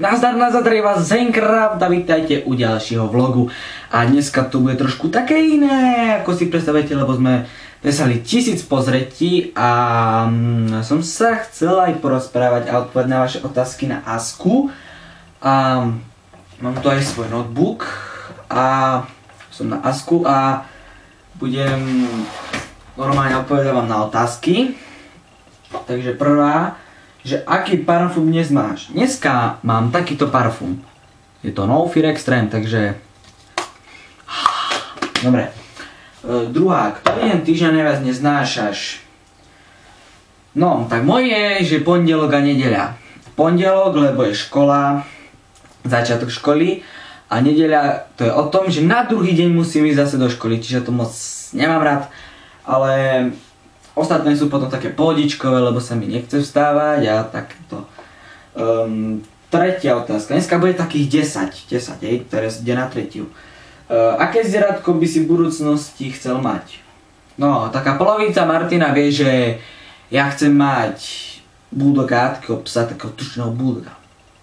Nazdar, je vás Zencraft a vítajte u ďalšieho vlogu. A dneska to bude trošku také iné, ako si predstavujete, lebo sme presali 1000 pozretí a som sa chcel aj porozprávať a odpovedať na vaše otázky na Asku. A mám tu aj svoj notebook a som na Asku a budem normálne odpovedať vám na otázky. Takže prvá, že aký parfum dnes máš? Dneska mám takýto parfum. Je to No Fear Extreme, takže... Dobre. Druhá, ktorý deň týždňa najviac neznášaš? No, tak moje je, že pondelok a nedeľa. Pondelok, lebo je škola, začiatok školy. A nedeľa, to je o tom, že na druhý deň musím ísť zase do školy, čiže to moc nemám rád. Ale... ostatné sú potom také pohodičkové, lebo sa mi nechce vstávať a takto. Tretia otázka. Dneska bude takých 10, ktoré ide na tretiu. Aké zvieratko by si v budúcnosti chcel mať? No, taká polovica Martina vie, že ja chcem mať bulldoga, takého psa, takého tučného bulldoga.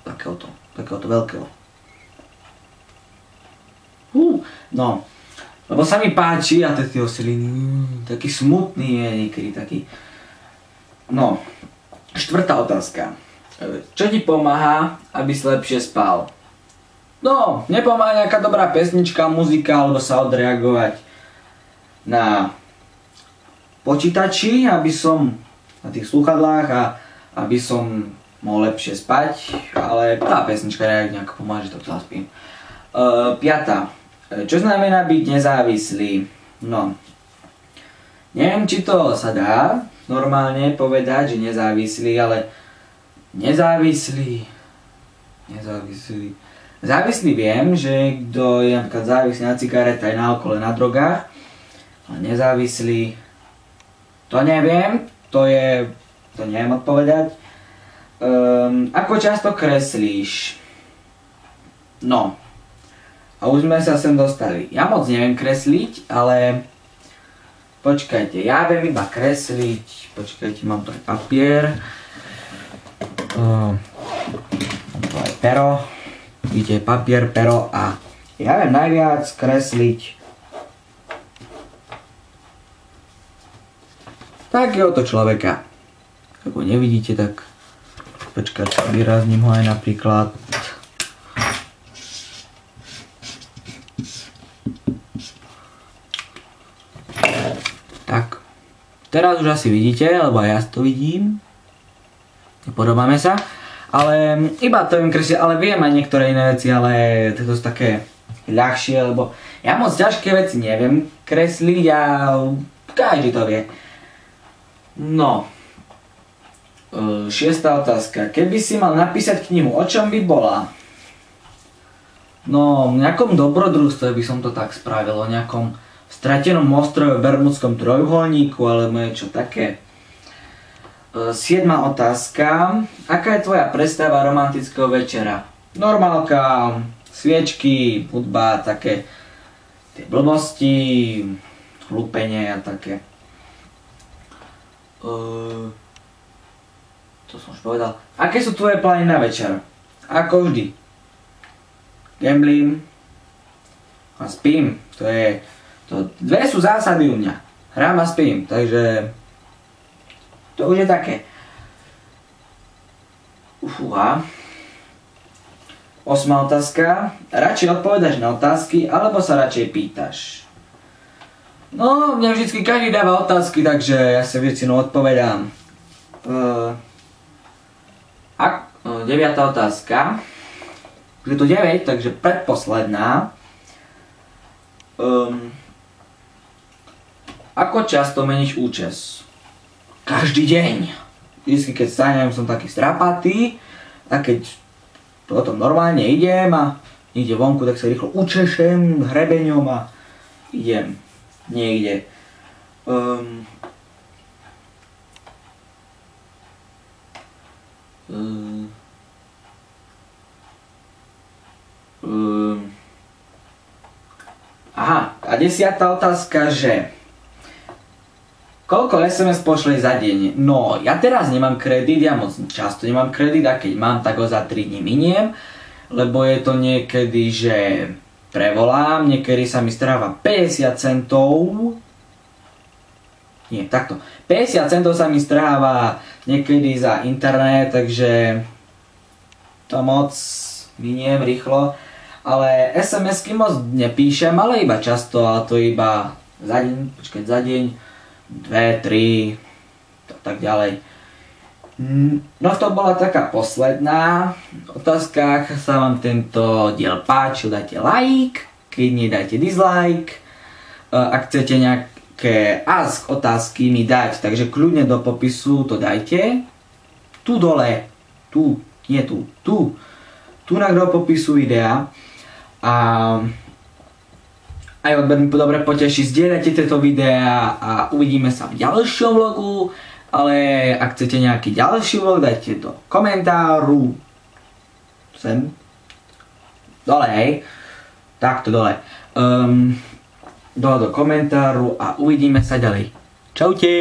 Takéhoto veľkého. No. Lebo sa mi páči a tie osiliny, taký smutný je niekedy, taký. No, štvrtá otázka. Čo ti pomáha, aby si lepšie spal? No, nepomáha nejaká dobrá pesnička, muzika, alebo sa odreagovať na počítači, aby som na tých slúchadlách a aby som mohol lepšie spať, ale tá pesnička nejako pomáha, že to zaspím. Piatá. Čo znamená byť nezávislý? No, neviem, či to sa dá normálne povedať, že nezávislý, ale závislý viem, že kto je napríklad závislý na cigarete, aj na alkohole, na drogách, ale nezávislý, to neviem, to neviem odpovedať. Ako často kreslíš? No. A už sme sa sem dostali. Ja moc neviem kresliť, ale... počkajte, ja viem iba kresliť. Počkajte, mám tu aj papier. Mám tu aj pero. Vidíte, papier, pero a... ja viem najviac kresliť... takéhoto človeka. Ako nevidíte, tak... počkajte, vyrazním ho aj napríklad... tak, teraz už asi vidíte, lebo ja to vidím. Podobáme sa. Ale iba to viem kresliť, ale viem aj niektoré iné veci, ale to sú také ľahšie, lebo ja moc ťažké veci neviem kresliť a každý to vie. No. Šiestá otázka. Keby si mal napísať knihu, o čom by bola? No, v nejakom dobrodružstve by som to tak spravil, o nejakom stratenom ostrove v Bermudskom trojuholníku, alebo niečo také. 7. otázka. Aká je tvoja predstava romantického večera? Normálka, sviečky, hudba, také tie blbosti, hlúpenie a také. To som už povedal. Aké sú tvoje plány na večer? Ako vždy. Gambling a spím. Dve sú zásady u mňa. Hrám a spím, takže to už je také. Fúha. 8. otázka. Radšej odpovedáš na otázky, alebo sa radšej pýtaš? No, mňa vždycky každý dáva otázky, takže ja sa väčšinou odpovedám. 9. otázka. Je to 9, takže predposledná. Ako často meníš účes? Každý deň. Vždycky keď stanem, som taký strapatý a keď potom normálne idem a niekde vonku, tak sa rýchlo učešem hrebeňom a idem niekde. Aha, a 10. otázka, že Koľko SMS pošleš za deň? No, ja teraz nemám kredit, ja moc často nemám kredit a keď mám, tak ho za 3 dní miniem, lebo je to niekedy, že prevolám, niekedy sa mi stráva 50 centov. Nie, takto. 50 centov sa mi stráva niekedy za internet, takže to moc miniem rýchlo. Ale SMS-ky moc nepíšem, ale iba často, a to iba za deň, 2, 3, tak ďalej. No to bola taká posledná otázka. Ak sa vám tento diel páčil, dajte like, keď nie, dajte dislike. Ak chcete nejaké otázky mi dať, takže kľudne do popisu to dajte. Tu dole, tu do popisu videa. A aj vás veľmi dobre poteší, zdieľajte tieto videá a uvidíme sa v ďalšom vlogu, ale ak chcete nejaký ďalší vlog, dajte do komentáru, sem, dole, hej, takto dole, dole do komentáru a uvidíme sa ďalej. Čaute!